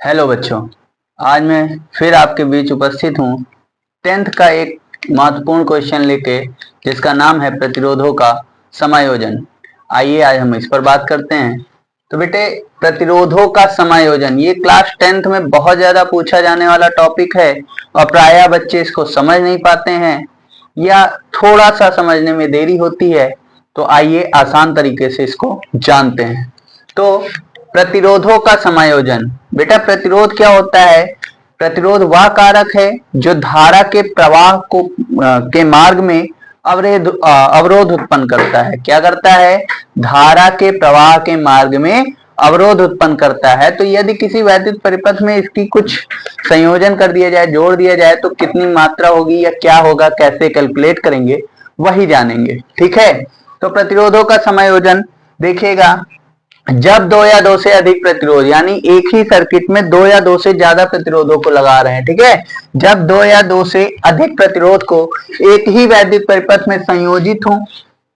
Hello बच्चों, आज मैं फिर आपके बीच उपस्थित हूँ 10th का एक महत्वपूर्ण क्वेश्चन लेके, जिसका नाम है प्रतिरोधों का समायोजन। आइए आज हम इस पर बात करते हैं। तो बेटे, प्रतिरोधों का समायोजन ये क्लास 10th में बहुत ज्यादा पूछा जाने वाला टॉपिक है और प्रायः बच्चे इसको समझ नहीं पाते हैं या थोड़ा सा समझने में देरी होती है। तो आइए आसान तरीके से इसको जानते हैं। तो प्रतिरोधों का समायोजन, बेटा प्रतिरोध क्या होता है? प्रतिरोध वह कारक है जो धारा के प्रवाह को के मार्ग में अवरोध उत्पन्न करता है। क्या करता है? धारा के प्रवाह के मार्ग में अवरोध उत्पन्न करता है। तो यदि किसी वैद्युत परिपथ में इसकी कुछ संयोजन कर दिया जाए, जोड़ दिया जाए, तो कितनी मात्रा होगी या क्या होगा, कैसे कैलकुलेट करेंगे, वही जानेंगे। ठीक है। तो प्रतिरोधों का समायोजन देखिएगा, जब दो या दो से अधिक प्रतिरोध, यानी एक ही सर्किट में दो या दो से ज्यादा प्रतिरोधों को लगा रहे हैं, ठीक है, जब दो या दो से अधिक प्रतिरोध को एक ही वैद्युत परिपथ में संयोजित हो,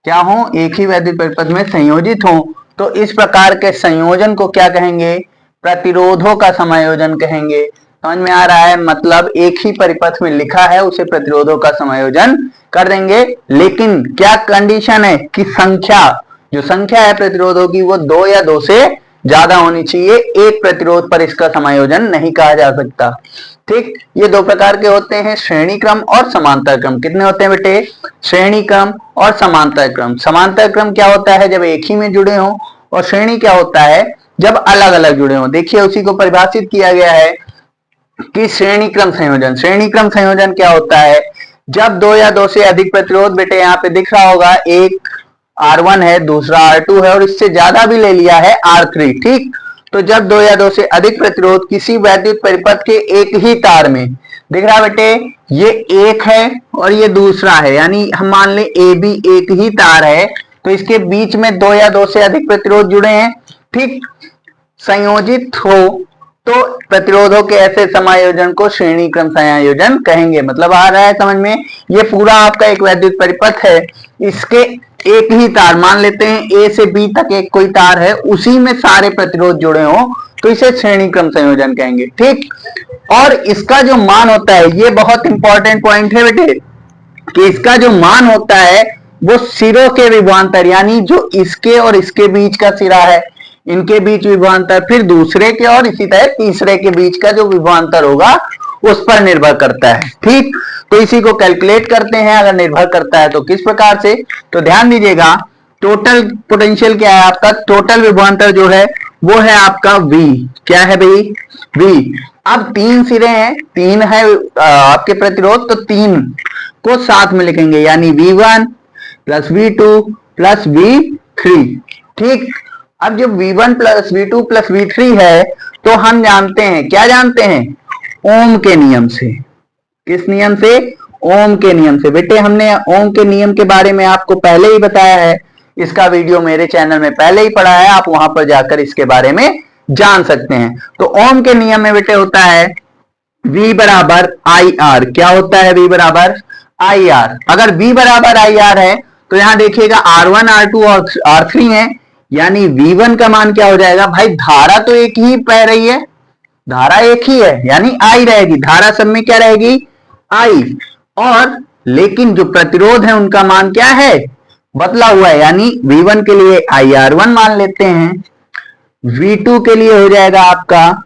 क्या हो, एक ही वैद्युत परिपथ में संयोजित हो, तो इस प्रकार के संयोजन को क्या कहेंगे? प्रतिरोधों का समायोजन कहेंगे। समझ में आ रहा है? मतलब एक ही परिपथ में लिखा है उसे प्रतिरोधों का समायोजन कर देंगे, लेकिन क्या कंडीशन है कि जो संख्या है प्रतिरोधों की वो दो या दो से ज्यादा होनी चाहिए। एक प्रतिरोध पर इसका समायोजन नहीं कहा जा सकता। ठीक, ये दो प्रकार के होते हैं, श्रेणी क्रम और समांतर क्रम। कितने होते हैं बेटे? श्रेणी क्रम और समांतर क्रम। समांतर क्रम क्या होता है? जब एक ही में जुड़े हों। और श्रेणी क्या होता है? जब अलग अलग जुड़े हों। देखिए, उसी को परिभाषित किया गया है कि श्रेणी क्रम संयोजन। श्रेणी क्रम संयोजन क्या होता है? जब दो या दो से अधिक प्रतिरोध, बेटे यहाँ पे दिख रहा होगा, एक R1 है, दूसरा R2 है और इससे ज्यादा भी ले लिया है R3। ठीक, तो जब दो या दो से अधिक प्रतिरोध किसी वैद्युत परिपथ के एक ही तार में, दिख रहा है बेटे, ये एक है और ये दूसरा है, यानी हम मान ले ए बी एक ही तार है, तो इसके बीच में दो या दो से अधिक प्रतिरोध जुड़े हैं, ठीक, संयोजित हो, तो प्रतिरोधों के ऐसे समायोजन को श्रेणी क्रम समायोजन कहेंगे। मतलब आ रहा है समझ में? ये पूरा आपका एक वैद्युत परिपथ है, इसके एक ही तार, मान लेते हैं ए से बी तक एक कोई तार है, उसी में सारे प्रतिरोध जुड़े हो, तो इसे श्रेणी क्रम संयोजन कहेंगे। ठीक, और इसका जो मान होता है, ये बहुत इंपॉर्टेंट पॉइंट है बेटे, कि इसका जो मान होता है वो सिरों के विभवांतर, यानी जो इसके और इसके बीच का सिरा है, इनके बीच विभवांतर, फिर दूसरे के और इसी तरह तीसरे के बीच का जो विभवांतर होगा उस पर निर्भर करता है। ठीक, तो इसी को कैलकुलेट करते हैं, अगर निर्भर करता है तो किस प्रकार से। तो ध्यान दीजिएगा, टोटल पोटेंशियल क्या है आपका? टोटल विभवांतर जो है वो है आपका V। क्या है भाई? V। अब तीन सिरे हैं, तीन है आपके प्रतिरोध, तो तीन को साथ में लिखेंगे, यानी V1 plus V2 plus V3। ठीक, अब जो V1 plus V2 plus V3 है, तो हम जानते हैं, क्या जानते हैं? ओम के नियम से। किस नियम से? ओम के नियम से। बेटे हमने ओम के नियम के बारे में आपको पहले ही बताया है, इसका वीडियो मेरे चैनल में पहले ही पड़ा है, आप वहां पर जाकर इसके बारे में जान सकते हैं। तो ओम के नियम में बेटे होता है V बराबर IR। क्या होता है V बराबर IR? अगर V बराबर IR है तो यहां देखिएगा R1 R2 और R3 है, यानी V1 का मान क्या हो जाएगा भाई? धारा तो एक ही बह रही है, धारा एक ही है, यानी I रहेगी, धारा सब में क्या रहेगी? I। और लेकिन जो प्रतिरोध है उनका मान क्या है? बदला हुआ है, यानी V1 के लिए IR1 मान लेते हैं, V2 के लिए हो जाएगा आपका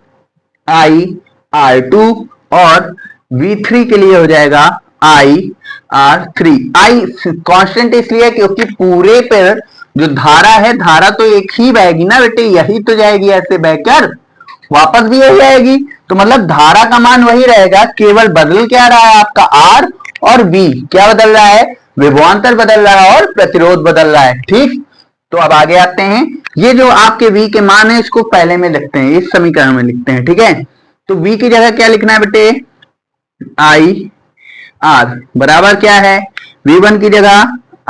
IR2 और V3 के लिए हो जाएगा IR3। I कांस्टेंट इसलिए क्योंकि पूरे पर जो धारा है, धारा तो एक ही बहेगी ना बेटे, यही तो जाएगी ऐसे बहकर, वापस भी यही आएगी, तो मतलब धारा का मान वही रहेगा, केवल बदल क्या रहा है आपका R और V। क्या बदल रहा है? विभवांतर बदल रहा है और प्रतिरोध बदल रहा है। ठीक, तो अब आगे आते हैं, ये जो आपके V के मान है इसको पहले में लिखते हैं, इस समीकरण में लिखते हैं। ठीक है, तो V की जगह क्या लिखना है बेटे? IR बराबर क्या है? V1 की जगह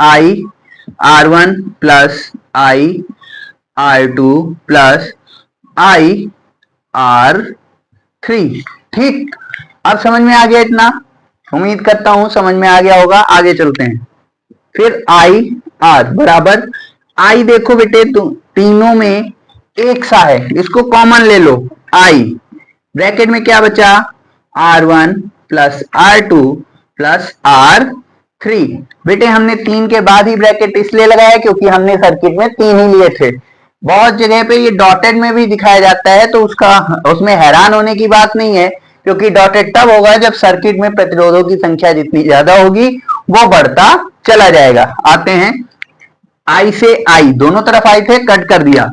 IR1 plus IR2 plus IR3। ठीक, अब समझ में आ गया इतना? उम्मीद करता हूं समझ में आ गया होगा। आगे चलते हैं, फिर IR बराबर, I देखो बेटे, तीनों में एक सा है, इसको कॉमन ले लो, I ब्रैकेट में क्या बचा, R1 plus R2 plus R3। बेटे हमने 3 के बाद ही ब्रैकेट इसलिए लगाया क्योंकि हमने सर्किट में 3 ही लिए थे। बहुत जगह पे ये डॉटेड में भी दिखाया जाता है, तो उसमें हैरान होने की बात नहीं है, क्योंकि डॉटेड तब होगा जब सर्किट में प्रतिरोधों की संख्या जितनी ज्यादा होगी वो बढ़ता चला जाएगा। आते हैं I से I, दोनों तरफ I थे, कट कर दिया।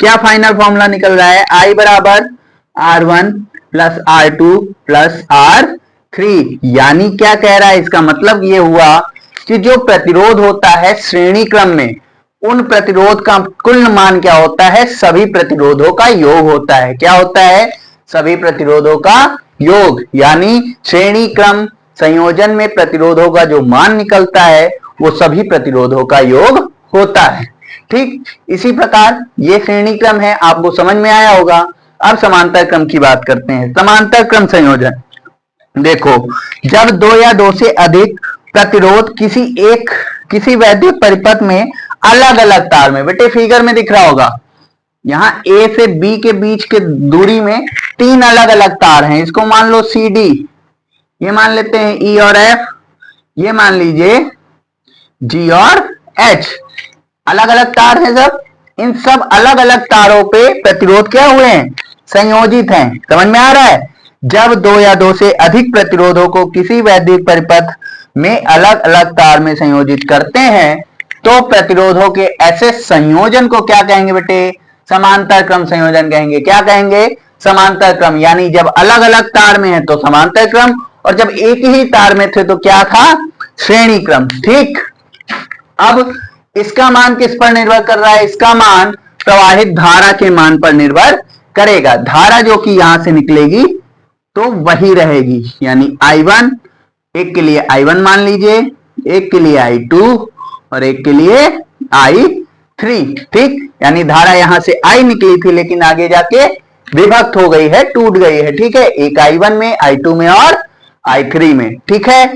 क्या फाइनल फॉर्मूला निकल रहा है, I बराबर R1 plus R2 plus R3। यानी क्या कह रहा है, इसका मतलब ये हुआ कि जो प्रतिरोध होता है श्रेणी क्रम में, उन प्रतिरोध का कुल मान क्या होता है, सभी प्रतिरोधों का योग होता है। क्या होता है, सभी प्रतिरोधों का योग। यानी श्रेणी क्रम संयोजन में प्रतिरोधों का जो मान निकलता है वो सभी प्रतिरोधों का योग होता है। ठीक इसी प्रकार ये श्रेणी क्रम है, आपको समझ में आया होगा। अब समांतर क्रम की बात करते हैं। समांतर क्रम संयोजन, देखो जब 2 या 2 से अधिक प्रतिरोध किसी वैद्युत परिपथ में अलग अलग तार में, बेटे फिगर में दिख रहा होगा, यहां A से B के बीच के दूरी में 3 अलग अलग तार हैं। इसको मान लो CD, ये मान लेते हैं E और F, ये मान लीजिए G और H। अलग अलग तार हैं सब, इन सब अलग अलग तारों पे प्रतिरोध क्या हुए हैं, संयोजित हैं। समझ में आ रहा है। जब 2 या 2 से अधिक प्रतिरोधों को किसी वैद्युत परिपथ में अलग अलग तार में संयोजित करते हैं तो प्रतिरोधों के ऐसे संयोजन को क्या कहेंगे बेटे, समांतर क्रम संयोजन कहेंगे। क्या कहेंगे, समांतर क्रम। यानी जब अलग अलग तार में है तो समांतर क्रम, और जब एक ही तार में थे तो क्या था, श्रेणी क्रम। ठीक, अब इसका मान किस पर निर्भर कर रहा है, इसका मान प्रवाहित धारा के मान पर निर्भर करेगा। धारा जो कि यहां से निकलेगी तो वही रहेगी, यानी I1, एक के लिए I1 मान लीजिए, एक के लिए I2 और एक के लिए I3। ठीक, यानी धारा यहां से I निकली थी लेकिन आगे जाके विभक्त हो गई है, टूट गई है। ठीक है, एक I1 में, I2 में और I3 में। ठीक है,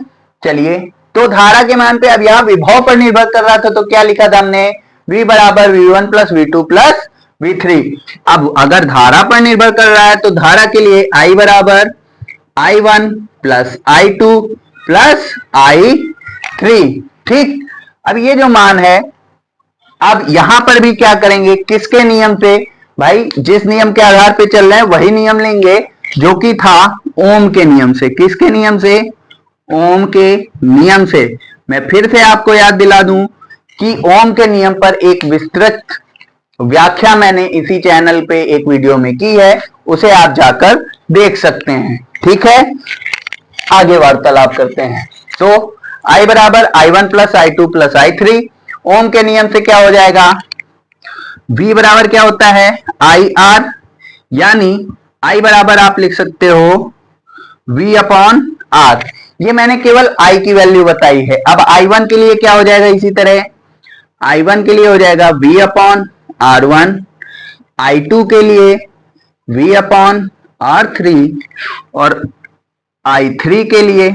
चलिए तो धारा के मान पे अब यहां विभव पर निर्भर कर रहा था तो क्या लिखा था हमने, V बराबर V1 plus V2 plus V3। अब अगर धारा पर निर्भर कर रहा है तो धारा के लिए I बराबर I1 plus I2 plus I3। ठीक, अब ये जो मान है, अब यहां पर भी क्या करेंगे, किसके नियम से, भाई जिस नियम के आधार पे चल रहे हैं वही नियम लेंगे जो कि था ओम के नियम से। किसके नियम से, ओम के नियम से। मैं फिर से आपको याद दिला दूं कि ओम के नियम पर एक विस्तृत व्याख्या मैंने इसी चैनल पे एक वीडियो में की है, उसे आप जाकर देख सकते हैं। ठीक है, आगे वार्तालाप करते हैं। तो I बराबर I1 plus I2 plus I3, ओम के नियम से क्या हो जाएगा, V बराबर क्या होता है IR, यानी I बराबर आप लिख सकते हो V अपॉन R। ये मैंने केवल I की वैल्यू बताई है। अब I1 के लिए क्या हो जाएगा, इसी तरह I1 के लिए हो जाएगा V अपॉन R1, I2 के लिए V अपॉन R3 और I3 के लिए,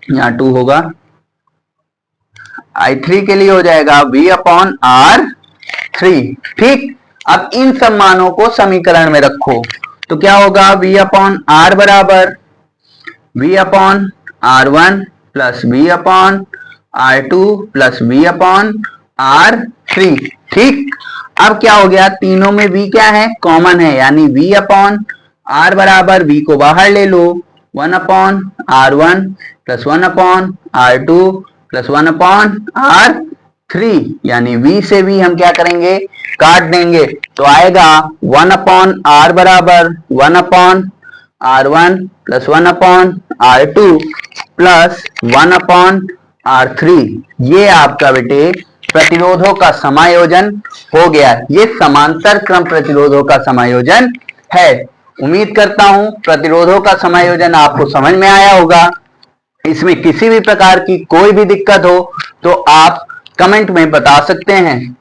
यहाँ 2 होगा, I3 के लिए हो जाएगा V अपॉन R3। ठीक, अब इन सब मानों को समीकरण में रखो तो क्या होगा, V अपॉन R बराबर V upon R1 plus V upon R2 plus V upon R3। ठीक, अब क्या हो गया, तीनों में V क्या है, कॉमन है, यानी V अपॉन R बराबर V को बाहर ले लो, 1 upon R1 plus 1 upon R2 plus 1 upon R3, यानी V से V हम क्या करेंगे, काट देंगे तो आएगा 1 अपॉन R बराबर 1 upon R1 plus 1 upon R2 plus 1 upon R3। ये आपका बेटे प्रतिरोधों का समायोजन हो गया। ये समांतर क्रम प्रतिरोधों का समायोजन है। उम्मीद करता हूं प्रतिरोधों का समायोजन आपको समझ में आया होगा। इसमें किसी भी प्रकार की कोई भी दिक्कत हो तो आप कमेंट में बता सकते हैं,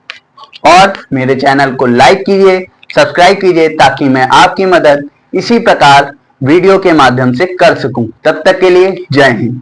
और मेरे चैनल को लाइक कीजिए, सब्सक्राइब कीजिए ताकि मैं आपकी मदद इसी प्रकार वीडियो के माध्यम से कर सकूं। तब तक के लिए जय हिंद।